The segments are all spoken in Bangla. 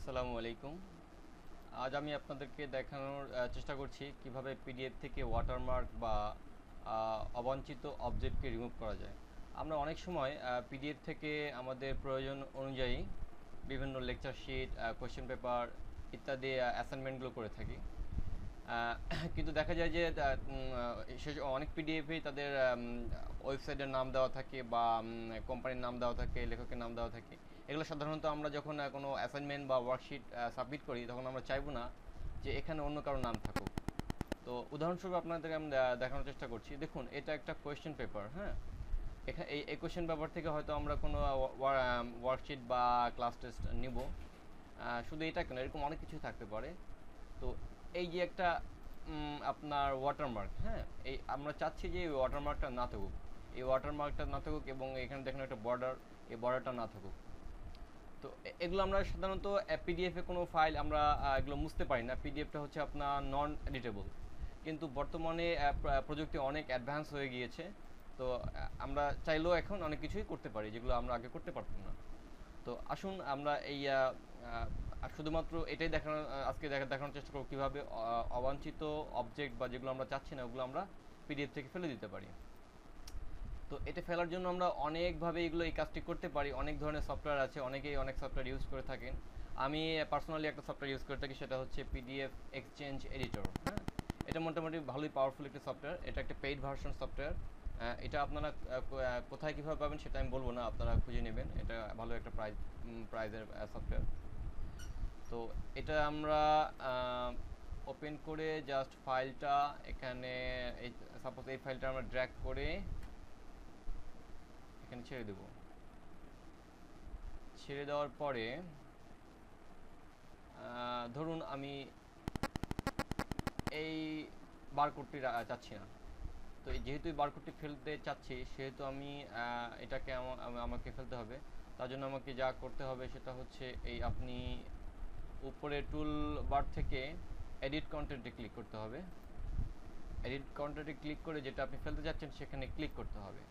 আসসালামু আলাইকুম। আজ আমি আপনাদেরকে দেখানোর চেষ্টা করছি কিভাবে পিডিএফ থেকে ওয়াটারমার্ক বা অবাঞ্ছিত অবজেক্টকে রিমুভ করা যায়। আমরা অনেক সময় পিডিএফ থেকে আমাদের প্রয়োজন অনুযায়ী বিভিন্ন লেকচার শিট, কোয়েশ্চেন পেপার ইত্যাদি অ্যাসাইনমেন্টগুলো করে থাকি। কিন্তু দেখা যায় যে অনেক পিডিএফেই তাদের ওয়েবসাইটের নাম দেওয়া থাকে বা কোম্পানির নাম দেওয়া থাকে, লেখকের নাম দেওয়া থাকে। এগুলো সাধারণত আমরা যখন কোনো অ্যাসাইনমেন্ট বা ওয়ার্কশিট সাবমিট করি তখন আমরা চাইবো না যে এখানে অন্য কারো নাম থাকুক। তো উদাহরণস্বরূপ আপনাদেরকে আমি দেখানোর চেষ্টা করছি। দেখুন, এটা একটা কোয়েশ্চেন পেপার। হ্যাঁ, এখানে এই কোয়েশ্চেন পেপার থেকে হয়তো আমরা কোনো ওয়ার্কশিট বা ক্লাস টেস্ট নিব। শুধু এটা কেন, এরকম অনেক কিছু থাকতে পারে। তো এই যে একটা আপনার ওয়াটারমার্ক, হ্যাঁ, এই আমরা চাচ্ছি যে এই ওয়াটারমার্কটা না থাকুক, এই ওয়াটারমার্কটা না থাকুক এবং এখানে দেখেন একটা বর্ডার, এই বর্ডারটা না থাকুক। তো এগুলো আমরা সাধারণত পিডিএফে কোনো ফাইল আমরা এগুলো মুছতে পারি না। পিডিএফটা হচ্ছে আপনার নন এডিটেবল। কিন্তু বর্তমানে প্রযুক্তি অনেক অ্যাডভান্স হয়ে গিয়েছে। তো আমরা চাইলেও এখন অনেক কিছুই করতে পারি যেগুলো আমরা আগে করতে পারতাম না। তো আসুন আমরা এই শুধুমাত্র এটাই দেখানোর আজকে দেখানোর চেষ্টা করব কীভাবে অবাঞ্ছিত অবজেক্ট বা যেগুলো আমরা চাচ্ছি না ওগুলো আমরা পিডিএফ থেকে ফেলে দিতে পারি। তো এটা ফেলার জন্য আমরা অনেকভাবে এই কাজটি করতে পারি। অনেক ধরনের সফটওয়্যার আছে, অনেকেই অনেক সফটওয়্যার ইউজ করে থাকেন। আমি পার্সোনালি একটা সফটওয়্যার ইউজ করে থাকি, সেটা হচ্ছে পিডিএফ এক্সচেঞ্জ এডিটর। হ্যাঁ, এটা মোটামুটি ভালোই পাওয়ারফুল একটা সফটওয়্যার। এটা একটা পেইড ভার্সন সফটওয়্যার। এটা আপনারা কোথায় কীভাবে পাবেন সেটা আমি বলবো না, আপনারা খুঁজে নেবেন। এটা ভালো একটা প্রাইজের সফটওয়্যার। তো এটা আমরা ওপেন করে জাস্ট ফাইলটা এখানে, এই সাপোজ এই ফাইলটা আমরা ড্র্যাগ করে এখানে ছেড়ে দেব। ছেড়ে দেওয়ার পরে ধরুন আমি এই বারকোডটি চাচ্ছি না। তো যেহেতু এই বারকোডটি ফেলতে চাচ্ছি সেহেতু আমি এটাকে আমাকে ফেলতে হবে। তার জন্য আমাকে যা করতে হবে সেটা হচ্ছে এই আপনি উপরে টুল বার থেকে এডিট কন্টেন্টে ক্লিক করতে হবে। এডিট কন্টেন্টে ক্লিক করে যেটা আপনি ফেলতে যাচ্ছেন সেখানে ক্লিক করতে হবে।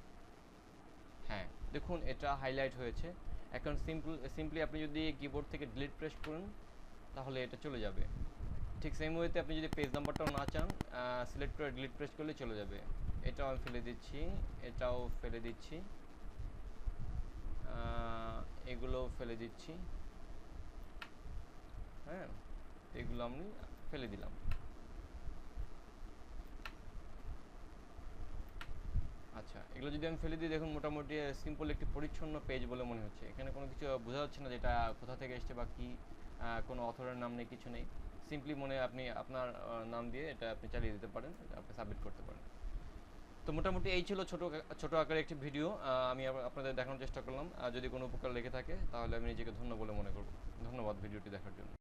হ্যাঁ, দেখুন এটা হাইলাইট হয়েছে। এখন সিম্পলি আপনি যদি কিবোর্ড থেকে ডিলিট প্রেস করুন তাহলে এটা চলে যাবে। ঠিক সেম ওয়েতে আপনি যদি পেজ নাম্বারটাও না চান, সিলেক্ট করে ডিলিট প্রেস করলে চলে যাবে। এটাও আমি ফেলে দিচ্ছি, এটাও ফেলে দিচ্ছি, এগুলোও ফেলে দিচ্ছি। হ্যাঁ, এগুলো আমি ফেলে দিলাম। আচ্ছা, এগুলো যদি আমি ফেলে দিই, দেখুন মোটামুটি সিম্পল একটি পরিচ্ছন্ন পেজ বলে মনে হচ্ছে। এখানে কোনো কিছু বোঝা যাচ্ছে না যেটা কোথা থেকে এসছে বা কি, কোনো অথরের নাম নেই, কিছু নেই। সিম্পলি আপনি আপনার নাম দিয়ে এটা আপনি চালিয়ে দিতে পারেন, আপনি সাবমিট করতে পারেন। তো মোটামুটি এই ছিল ছোট আকারে একটি ভিডিও। আমি আপনাদের দেখানোর চেষ্টা করলাম। যদি কোনো উপকার লেগে থাকে তাহলে আমি নিজেকে ধন্য বলে মনে করব। ধন্যবাদ ভিডিওটি দেখার জন্য।